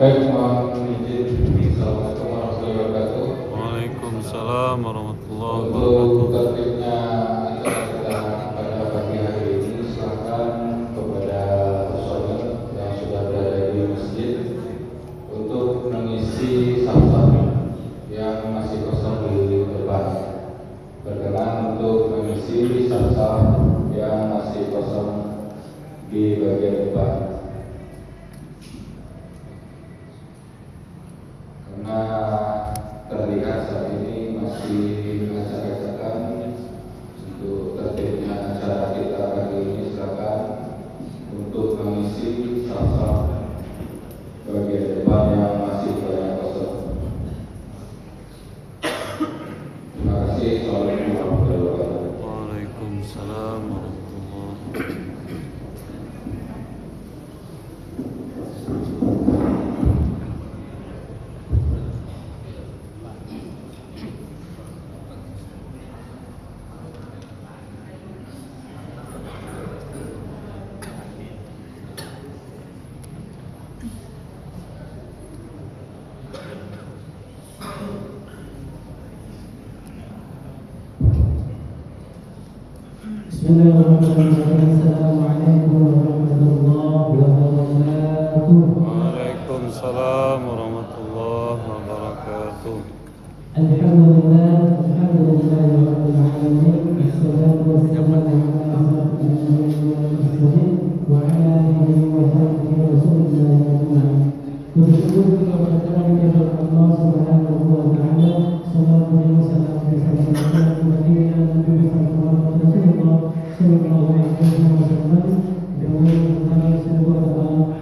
Baik, mohon izin. Assalamualaikum warahmatullahi wabarakatuh. Waalaikumsalam warahmatullahi Untuk wabarakatuh. tertibnya acara kita pada pagi hari ini, silakan kepada personil yang sudah berada di masjid untuk mengisi saf-saf yang masih kosong di depan. Berkenan untuk mengisi saf-saf yang masih kosong di bagian depan. Karena terlihat saat ini masih acak-acakan untuk tertibnya acara kita pagi ini, silakan untuk mengisi saf-saf bagian depan yang masih banyak kosong. Terima kasih. Assalamualaikum warahmatullahi wabarakatuh. Waalaikumsalam warahmatullahi wabarakatuh. Bismillahirrahmanirrahim. Assalamualaikum warahmatullahi wabarakatuh. Waalaikumsalam warahmatullahi wabarakatuh. Alhamdulillah, alhamdulillah rabbil alamin. Wassalatu wassalamu ala asyrafil mursalin wa ala alihi wa sahbihi rasulillah ajma'in. Bersyukur kepada Allah Subhanahu wa taala. Sallallahu alaihi wasallam bersama Nabi sallallahu alaihi wasallam dengan sebuah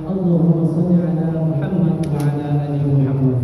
Allahumma shalli ala Muhammad wa ala ali Muhammad.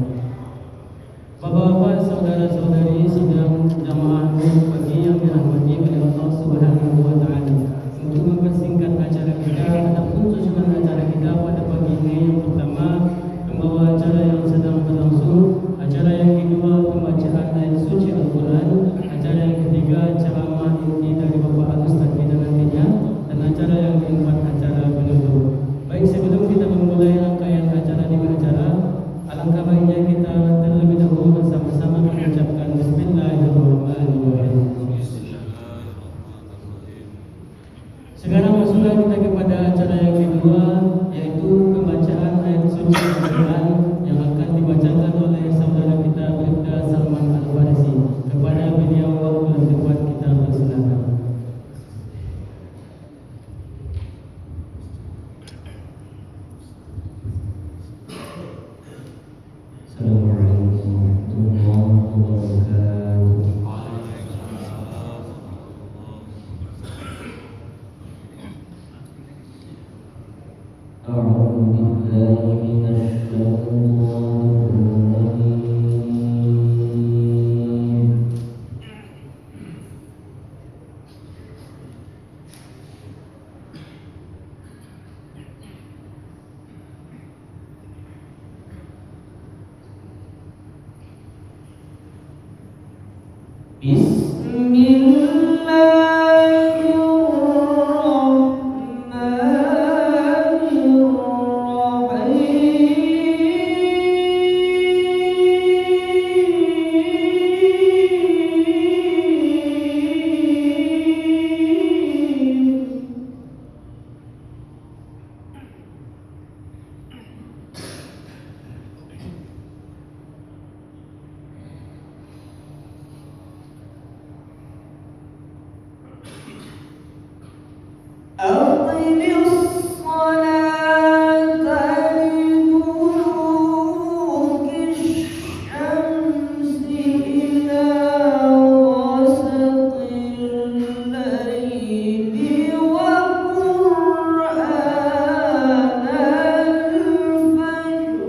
Bapak-bapak, saudara-saudari, sidang jamaah pagi yang dirahmati oleh Allah Subhanahu wa taala. Untuk mempersingkat acara kita, adapun susunan acara kita pada pagi ini, yang pertama membawa acara yang sedang berlangsung, acara yang kedua pembacaan ayat suci Al-Quran, acara yang ketiga ceramah inti dari Bapak Ustaz kita nantinya, dan acara yang keempat acara penutup. Baik, sebelum kita memulai rangkaian acara di acara, alangkah baiknya kita terlebih dahulu bersama-sama mengucapkan Bismillahirrahmanirrahim. Sekarang masuklah kita kepada acara yang kedua, yaitu pembacaan ayat suci Al-Quran yang akan dibacakan oleh saudara kita Bribda Salman Al-Farisi. Kepada beliau waktu dan tempat kita persilakan. Assalamualaikum warahmatullahi wabarakatuh. أعوذ بالله من الشيطان الرجيم. أقم الصلاة لدلوك الشمس إلى غسق الليل وقرآن الفجر.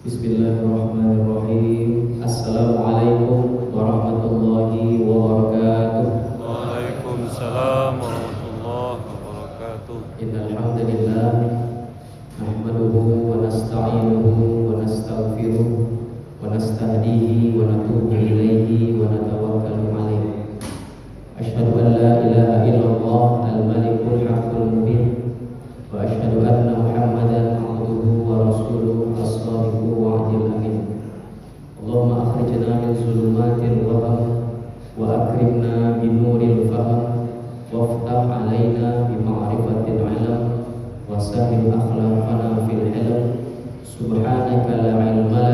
Bismillahirrahmanirrahim. Assalamualaikum warahmatullahi wabarakatuh. Waalaikumsalam warahmatullahi wabarakatuh. Innal hamdalillah nahmaduhu wa nasta'inuhu wa nastaghfiruh wa nastahdihi wa natubu ilaihi wa natawakkalu alaihi. Asyhadu an la ilaha illallah al-malikul haqqul mubin wa asyhadu anna Muhammadan abduhu wa rasuluhu as-sadiqul wa'dil amin. Allahumma akhrijna min zulumatil waham wa akrimna bin nuril faham waftah alaina bi ma'rifatil ilm wa sahil akhlaqana fil ilm. Subhanaka la ilma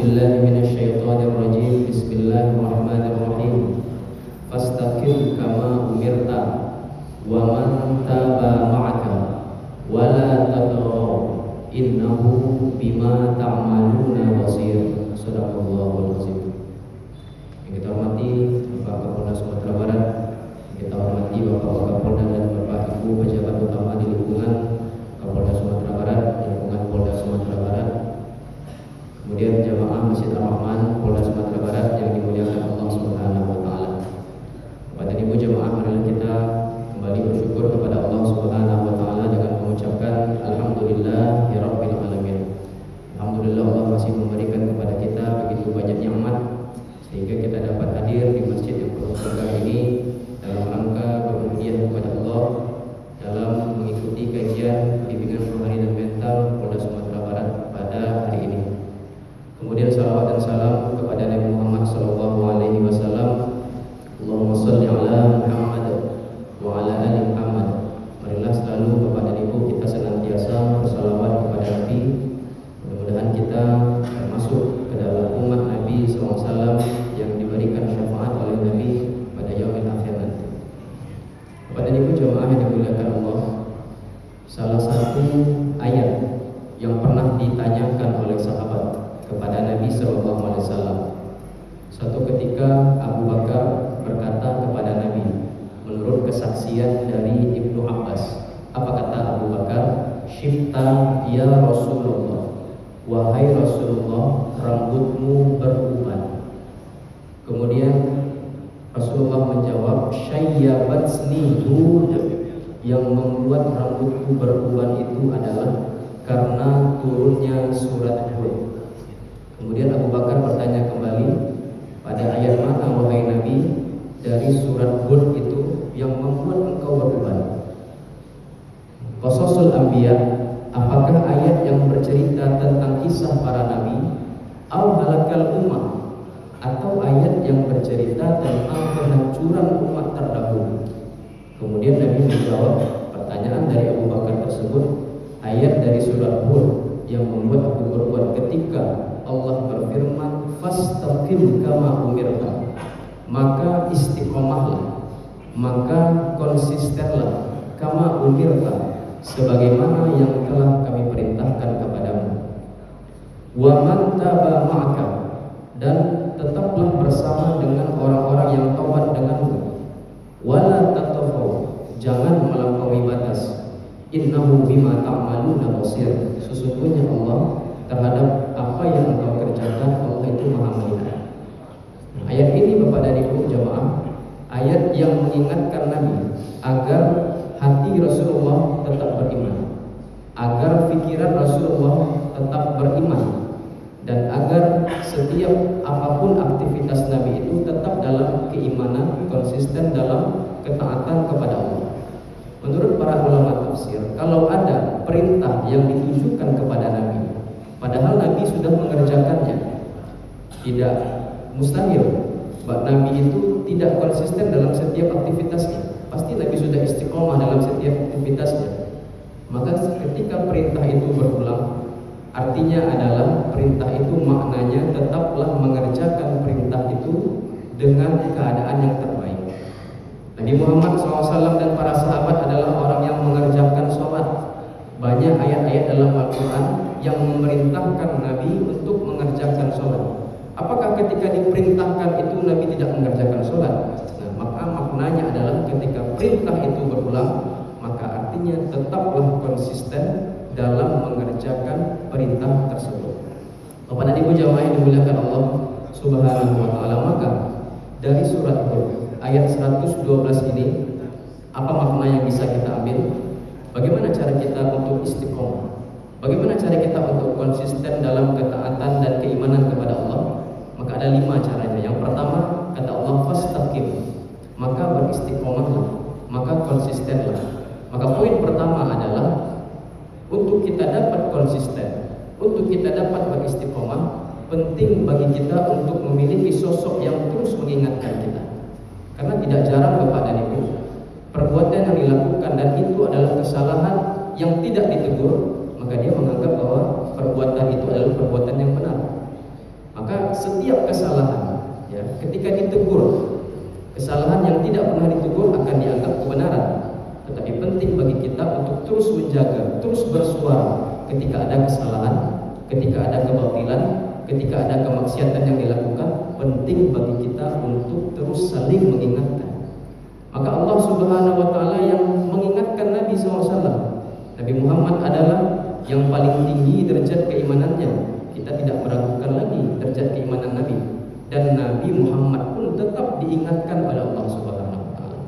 billahi minasyaitonir rajim. Bismillahirrahmanirrahim. Fastaqim kama umirta wa man taba ma'aka wa la taghaw innahu bima ta'maluna basir. Shadaqallahul azim. Yang kita hormati Bapak Kapolda Sumatera Barat, kita hormati Bapak Kapolda dan Bapak Ibu pejabat utama di lingkungan Kapolda Sumatera Barat, lingkungan Polda Sumatera Barat. Kemudian jamaah Masjid Ar-Rahman Polda Sumatera Barat yang dimuliakan Allah Subhanahu wa taala. Bapak dan Ibu jamaah, marilah kita kembali bersyukur kepada Allah Subhanahu wa taala dengan mengucapkan alhamdulillah ya rabbil alamin. Alhamdulillah Allah masih memberikan kepada kita begitu banyak nikmat sehingga kita dapat hadir di masjid yang berkah ini dalam rangka berbudaya kepada Allah dalam mengikuti kajian bimbingan rohani dan mental Polda Sumatera Barat pada hari ini. Kemudian salawat dan salam kepada Nabi Muhammad sallallahu alaihi wasallam. Allahumma shalli ala Muhammad wa ala ali Muhammad. Marilah selalu Bapak dan Ibu kita senantiasa bersalawat kepada Nabi. Mudah-mudahan kita termasuk ke dalam umat Nabi SAW yang diberikan syafaat oleh Nabi pada yaumil akhir nanti. Bapak dan Ibu jemaah yang dimuliakan Allah, salah satu ayat yang pernah ditanyakan oleh sahabat kepada Nabi SAW. Suatu ketika Abu Bakar berkata kepada Nabi, menurut kesaksian dari Ibnu Abbas, apa kata Abu Bakar? Syifta ya Rasulullah, wahai Rasulullah, rambutmu beruban. Kemudian Rasulullah menjawab, syayyabatsni Hud, yang membuat rambutku beruban itu adalah karena turunnya surat Hud. Kemudian Abu Bakar bertanya kembali, pada ayat mana wahai Nabi dari surat Hud itu yang membuat engkau beruban? Qasasul Anbiya, apakah ayat yang bercerita tentang kisah para nabi, au halakal ummah, atau ayat yang bercerita tentang kehancuran umat terdahulu? Kemudian Nabi menjawab pertanyaan dari Abu Bakar tersebut, ayat dari surat Hud yang membuat aku berbuat ketika Allah berfirman, fastaqim kama umirta, maka istiqomahlah, maka konsistenlah, kama umirta, sebagaimana yang telah kami perintahkan kepadamu. Wa man taba ma'aka, dan tetaplah bersama dengan orang-orang yang taubat denganmu. Wala tatawau, jangan melampaui batas. Innahu bima ta'maluna basir, sesungguhnya Allah terhadap apa yang engkau kerjakan Allah itu maha melihat. Ayat ini Bapak dan Ibu jemaah, ayat yang mengingatkan Nabi agar hati Rasulullah tetap beriman, agar pikiran Rasulullah tetap beriman, dan agar setiap apapun aktivitas Nabi itu tetap dalam keimanan, konsisten dalam ketaatan kepada Allah. Menurut para ulama tafsir, kalau ada perintah yang ditujukan kepada Nabi, padahal Nabi sudah mengerjakannya, tidak mustahil Nabi itu tidak konsisten dalam setiap aktivitasnya. Pasti Nabi sudah istiqomah dalam setiap aktivitasnya. Maka ketika perintah itu berulang, artinya adalah perintah itu maknanya tetaplah mengerjakan perintah itu dengan keadaan yang terbaik. Nabi Muhammad SAW dan para sahabat adalah orang yang mengerjakan sholat. Banyak ayat-ayat dalam Al-Quran yang memerintahkan Nabi untuk mengerjakan sholat. Apakah ketika diperintahkan itu Nabi tidak mengerjakan sholat? Nah, maka maknanya adalah ketika perintah itu berulang, maka artinya tetaplah konsisten dalam mengerjakan perintah tersebut. Bapak dan Ibu jamaah yang dimuliakan Allah Subhanahu wa taala, maka dari surat Hud ayat 112 ini apa makna yang bisa kita ambil? Bagaimana cara kita untuk istiqomah? Bagaimana cara kita untuk konsisten dalam ketaatan dan keimanan kepada Allah? Maka ada 5 caranya. Yang pertama, kata Allah, fastaqim, maka beristiqomahlah, maka konsistenlah. Maka poin pertama adalah untuk kita dapat konsisten, untuk kita dapat beristiqomah, penting bagi kita untuk memiliki sosok yang terus mengingatkan kita. Karena tidak jarang Bapak dan Ibu, perbuatan yang dilakukan dan itu adalah kesalahan yang tidak ditegur, maka dia menganggap bahwa perbuatan itu adalah perbuatan yang benar. Maka setiap kesalahan, ya, ketika ditegur, kesalahan yang tidak pernah ditegur akan dianggap kebenaran. Tetapi penting bagi kita untuk terus menjaga, terus bersuara ketika ada kesalahan, ketika ada kebatilan, ketika ada kemaksiatan yang dilakukan. Penting bagi kita untuk terus saling mengingatkan. Maka Allah Subhanahu wa taala yang mengingatkan Nabi SAW. Nabi Muhammad adalah yang paling tinggi derajat keimanannya. Kita tidak meragukan lagi derajat keimanan Nabi. Dan Nabi Muhammad pun tetap diingatkan oleh Allah Subhanahu wa taala.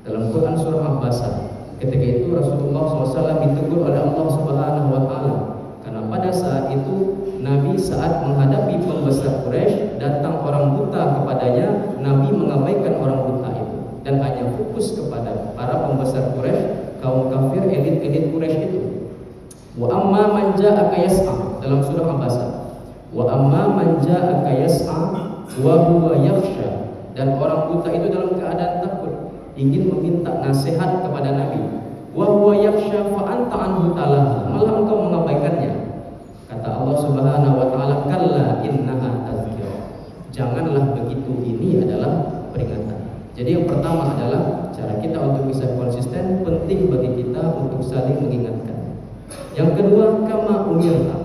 Dalam Quran surah Al-Baqarah, ketika itu Rasulullah SAW ditegur oleh Allah Subhanahu wa taala. Karena pada saat itu Nabi saat menghadapi pembesar Quraisy, datang orang buta kepadanya, Nabi mengabaikan orang buta itu dan hanya fokus kepada para pembesar Quraisy, kaum kafir, elit-elit Quraisy itu. Wa amma man ja'aka yas'a, dalam surah Al-Baqarah. Wa amma man ja'aka yas'a wa huwa yakhsha, dan orang buta itu dalam keadaan takut, ingin meminta nasihat kepada Nabi. Wa huwa yakhsha fa anta anhu talaha, malah engkau mengabaikannya. Kata Allah Subhanahu wa taala, kalla innaha tazkirah. Janganlah begitu, ini adalah peringatan. Jadi yang pertama adalah cara kita untuk bisa konsisten, penting bagi kita untuk saling mengingatkan. Yang kedua, kama umirta,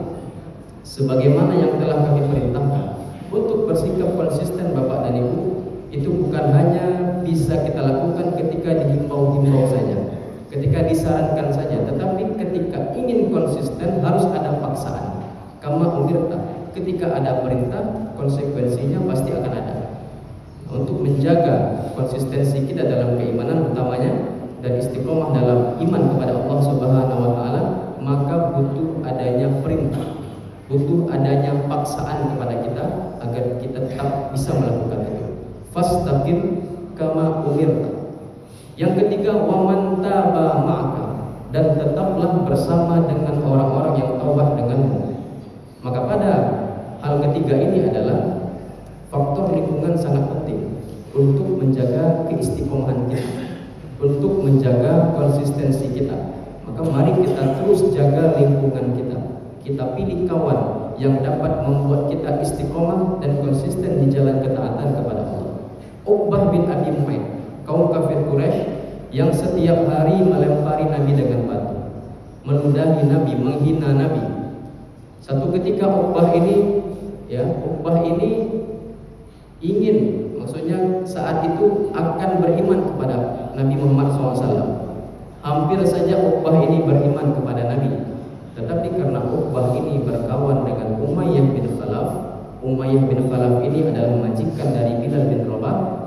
sebagaimana yang telah kami perintahkan. Untuk bersikap konsisten Bapak dan Ibu, itu bukan hanya bisa kita lakukan ketika dihimbau-himbau saja, ketika disarankan saja, tetapi ketika ingin konsisten harus ada paksaan. Kama umirta, ketika ada perintah, konsekuensinya pasti akan ada. Untuk menjaga konsistensi kita dalam keimanan utamanya dan istiqomah dalam iman kepada Allah Subhanahu wa taala, maka butuh adanya perintah, butuh adanya paksaan kepada kita agar kita tetap bisa melakukan itu. Fastaqim kama umirta. Yang ketiga, waman taba ma'aka, dan tetaplah bersama dengan orang-orang yang taubat denganmu. Maka pada hal ketiga ini adalah faktor lingkungan sangat penting untuk menjaga keistiqomahan kita, untuk menjaga konsistensi kita. Maka mari kita terus jaga lingkungan kita. Kita pilih kawan yang dapat membuat kita istiqomah dan konsisten di jalan ketaatan kepada Allah. Uqbah bin Abi Mu'ayth, kaum kafir Quraisy yang setiap hari melempari Nabi dengan batu, meludahi Nabi, menghina Nabi. Satu ketika Uqbah ini ingin, maksudnya saat itu akan beriman kepada Nabi Muhammad SAW. Hampir saja Uqbah ini beriman kepada Nabi, tetapi karena Uqbah ini berkawan dengan Umayyah bin Khalaf. Umayyah bin Khalaf ini adalah majikan dari Bilal bin Rabah,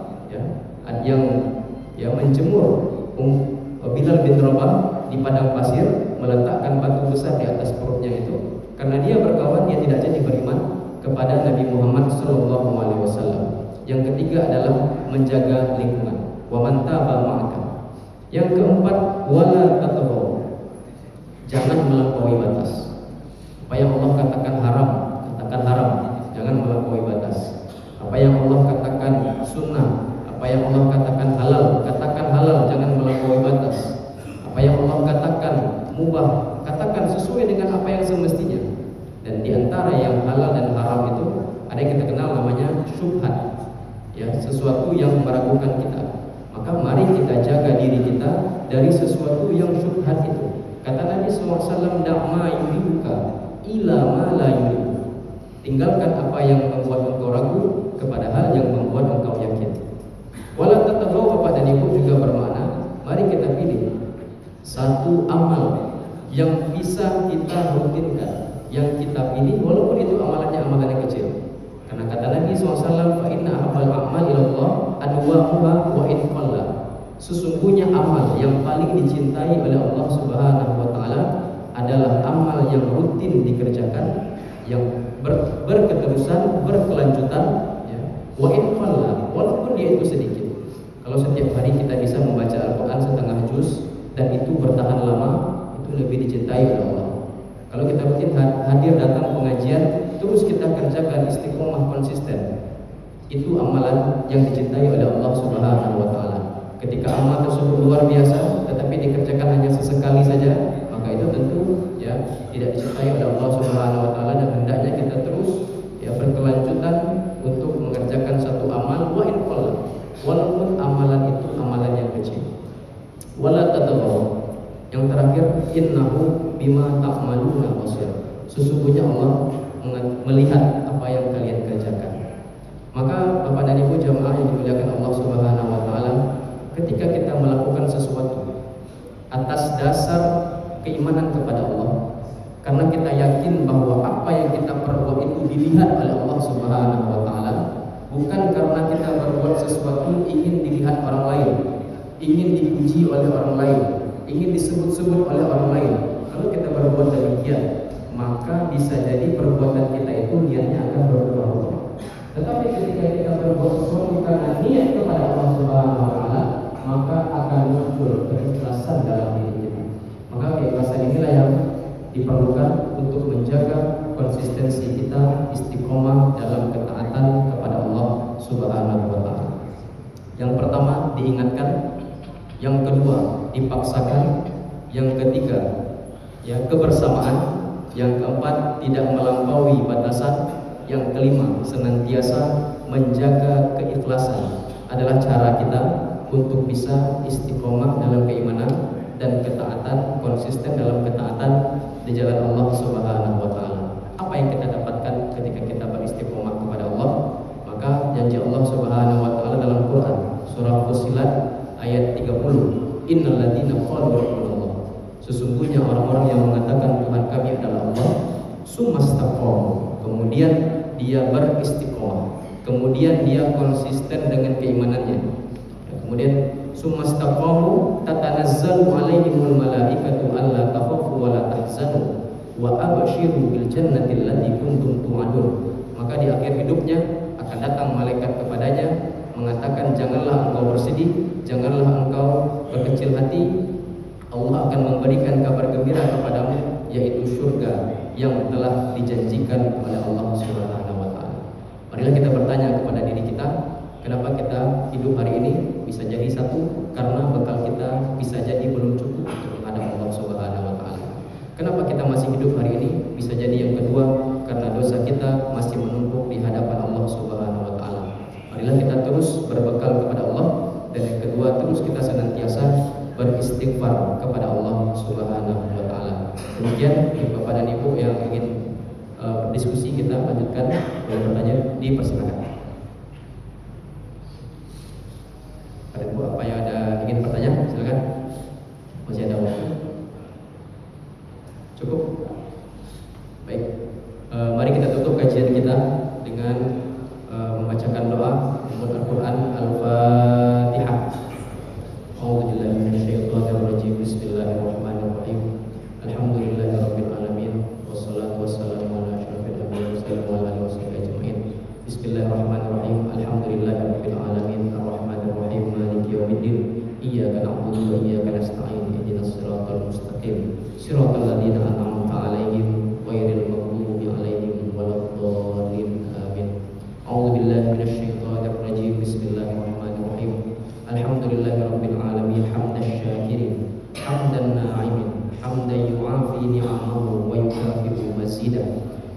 yang menjemur Bilal bin Rabah di padang pasir, meletakkan batu besar di atas perutnya itu. Karena dia berkawan, dia tidak jadi beriman kepada Nabi Muhammad SAW. Yang ketiga adalah menjaga lingkungan. Wa man taba ma'aka. Yang keempat, wala tatghaw. Jangan melampaui batas. Apa yang Allah katakan haram, katakan haram. Jangan melampaui batas. Apa yang Allah katakan sunnah, apa yang Allah katakan halal, katakan halal. Jangan melampaui batas. Apa yang Allah katakan mubah, katakan sesuai dengan apa yang semestinya. Dan di antara yang halal dan haram itu ada yang kita kenal namanya syubhat, ya, sesuatu yang meragukan kita. Maka mari kita jaga diri kita dari sesuatu yang syubhat itu. Kata Nabi SAW, da'ma yuribuka ila ma la yuribu. Tinggalkan apa yang membuat engkau ragu kepada hal yang membuat engkau yakin. Wala tatghaw, Bapak dan Ibu, juga bermakna mari kita pilih satu amal yang bisa kita rutinkan, yang kita pilih walaupun itu amalan yang kecil. Karena kata Nabi SAW, fa inna ahabal a'mal ilallah adwamuha wa in qalla. Sesungguhnya amal yang paling dicintai oleh Allah Subhanahu wa taala adalah amal yang rutin dikerjakan, yang berketerusan, berkelanjutan, ya. Wa in qalla, walaupun dia itu sedikit. Kalau setiap hari kita bisa membaca Al-Qur'an setengah juz dan itu bertahan lama, itu lebih dicintai oleh Allah. Kalau kita rutin hadir datang pengajian, terus kita kerjakan istiqomah konsisten, itu amalan yang dicintai oleh Allah Subhanahu wa taala. Ketika amal tersebut luar biasa tetapi dikerjakan hanya sesekali saja, maka itu tentu ya tidak dicintai oleh Allah Subhanahu wa taala, dan hendaknya kita terus ya berkelanjutan ta'maluna basir. Sesungguhnya Allah melihat apa yang kalian kerjakan. Maka Bapak dan Ibu jamaah yang dimuliakan Allah Subhanahu wa taala, ketika kita melakukan sesuatu atas dasar keimanan kepada Allah, karena kita yakin bahwa apa yang kita perbuat itu dilihat oleh Allah Subhanahu wa taala, bukan karena kita berbuat sesuatu ingin dilihat orang lain, ingin dipuji oleh orang lain, ingin disebut-sebut oleh orang lain. Kalau kita berbuat demikian, maka bisa jadi perbuatan kita itu niatnya akan berubah-ubah. Tetapi ketika kita berbuat sesuatu karena niat kepada Allah Subhanahu wa taala, maka akan muncul keikhlasan dalam diri kita. Maka keikhlasan inilah yang diperlukan untuk menjaga konsistensi kita istiqomah dalam ketaatan kepada Allah Subhanahu wa taala. Yang pertama diingatkan, yang kedua dipaksakan, yang ketiga ya kebersamaan, yang keempat tidak melampaui batasan, yang kelima senantiasa menjaga keikhlasan adalah cara kita untuk bisa istiqomah dalam keimanan dan ketaatan, konsisten dalam ketaatan di jalan Allah Subhanahu wa taala. Apa yang kita dapatkan ketika kita beristiqomah kepada Allah? Maka janji Allah Subhanahu wa taala dalam Quran surah Fussilat ayat 30, innal ladzina qalu rabbunallah. Sesungguhnya orang-orang yang mengatakan Tuhan kami adalah Allah, sumastaqamu, kemudian dia beristiqomah, kemudian dia konsisten dengan keimanannya. Kemudian sumastaqamu tatanazzalu alaihimul malaikatu alla takhafu wa la tahzanu wa abshiru bil jannati allati kuntum tu'adun. Maka di akhir hidupnya akan datang malaikat kepadanya mengatakan, janganlah engkau bersedih, janganlah engkau berkecil hati, Allah akan memberikan kabar gembira kepadamu, yaitu surga yang telah dijanjikan oleh Allah Subhanahu wa taala. Marilah kita bertanya kepada diri kita, kenapa kita hidup hari ini? Bisa jadi satu, karena bekal kita bisa jadi belum cukup untuk menghadap Allah Subhanahu wa taala. Kenapa kita masih hidup hari ini? Bisa jadi yang kedua, karena dosa kita masih menumpuk di hadapan Allah Subhanahu wa taala. Marilah kita terus berbekal kepada Allah, dan yang kedua terus kita senantiasa beristighfar kepada Allah Subhanahu wa taala. Demikian Bapak dan Ibu yang ingin diskusi kita lanjutkan, boleh bertanya, dipersilakan. Ada Ibu apa yang ada ingin bertanya? Silakan. Masih ada waktu. Cukup? Baik. Mari kita tutup kajian kita dengan membacakan doa menurut Al-Quran Al-Fatihah. A'udzubillahi minasyaitonir rajim. Bismillahirrahmanirrahim. Alhamdulillahirabbil alamin wassalatu wassalamu ala asyrofil anbiya'i wa ala alihi washabihi ajmain. Bismillahirrahmanirrahim. Alhamdulillahirabbil alamin arrahmanir rahim maliki yaumiddin. Iyyaka na'budu wa iyyaka nasta'in. Ihdinas siratal mustaqim. Siratal ladzina an'amta 'alaihim ghairil maghdubi 'alaihim waladdallin. Amin. A'udzubillahi minasyaitonir rajim. Bismillahirrahmanirrahim. Alhamdulillahirabbil alamin hamdasy syakirin hamdan na'imin hamdan yu'afi ni'amahu wa yukafi'u mazidah.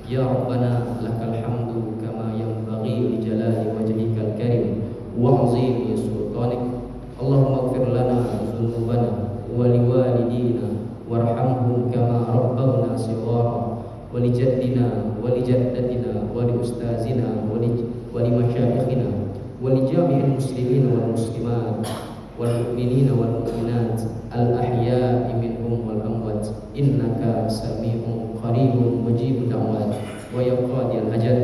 Ya Rabbana lakal hamdu kama yanbaghi li jalali wajhikal karim wa 'azimi sultanik. Allahumma ighfir lana dzunubana wa liwalidina warhamhum kama rabbawna shighara wa li jaddina wa li jaddatina wa li ustazina wa li masyayikhina wa li jami'il muslimin wal muslimat wal mu'minina wal mu'minat al ahya'i minhum wal amwat innaka sami'un qaribun mujibud da'wat wa ya qadiyal hajat.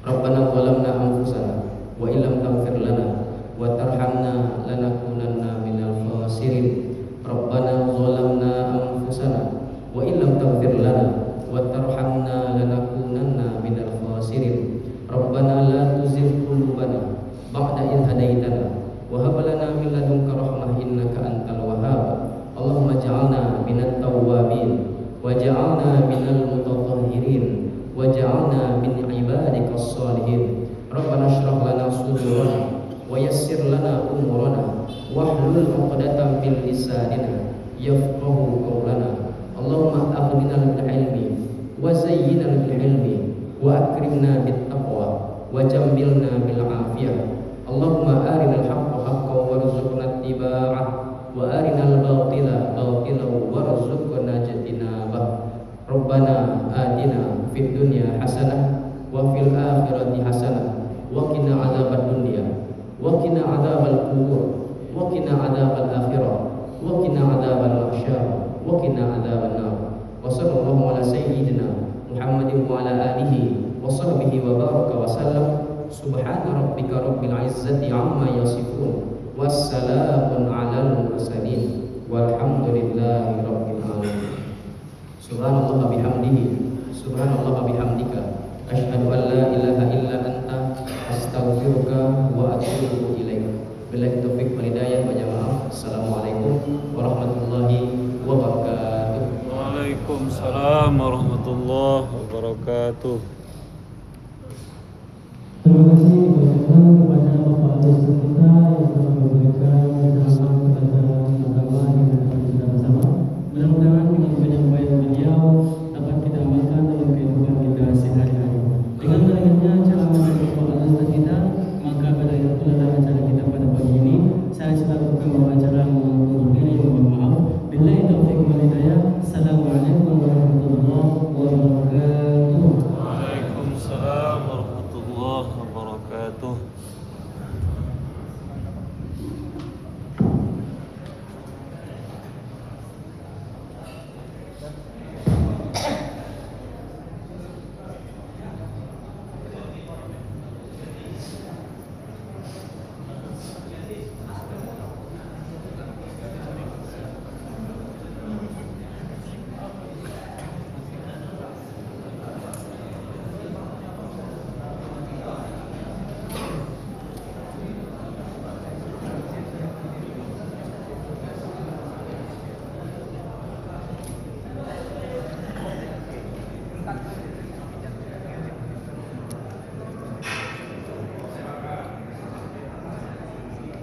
Rabbana zalamna anfusana wa illam taghfir lana wa tarhamna lanakunanna minal khasirin. Rabbana zalamna anfusana wa illam taghfir lana wa tarhamna lanakunanna minal khasirin. Rabbana la tuzigh qulubana ba'da idh hadaitana wa hab lana min ladunka rahmah innaka antal wahhab. Allahumma ij'alna minat tawwabin waj'alna minal mutatahhirin waj'alna min ibadikas shalihin. Rabbana shrah lana sudurana wa yassir lana umurana wahlul 'uqdatam min lisanina yafqahu qawlana. Allahumma aghnina bil ilmi wa zayyinna bil ilmi wa akrimna bit taqwa wa jammilna bil afiyah. Allahumma arinal haqqa haqqan warzuqna ittiba'ah wa arinal batila batilan warzuqna ijtinabah. Rabbana atina fid dunya hasanah wa fil akhirati hasanah wa qina adzabannar wa qina adzabal qubur wa qina adzabal akhirah wa qina adzabal mahsyar wa qina adzaban nar. Wa sallallahu ala sayyidina Muhammadin wa ala alihi wa sahbihi wa baraka wa sallam. Subhana rabbika rabbil izzati amma yasifun, wassalamun alal mursalin, walhamdulillahi rabbil alamin. Subhanallah bihamdihi, subhanallah bihamdika, asyhadu an la ilaha illa anta, astaghfiruka wa atubu ilaik. Billahi taufiq wal hidayah wa jamaah. Assalamualaikum warahmatullahi wabarakatuh. Waalaikumsalam warahmatullahi wabarakatuh. Terima kasih kepada Bapak Ustaz kita yang telah memberikan ceramah kepada agama yang dapat kita bersama. Mudah-mudahan dengan penyampaian beliau dapat kita amalkan dalam kehidupan kita sehari-hari. Dengan mendengarnya ceramah dari Bapak Ustaz kita, maka pada itulah acara kita pada pagi ini. Saya selaku pembawa acara mohon diri mohon maaf. Billahi taufiq wal hidayah. Assalamualaikum warahmatullahi wabarakatuh. Waalaikumsalam warahmatullahi wabarakatuh.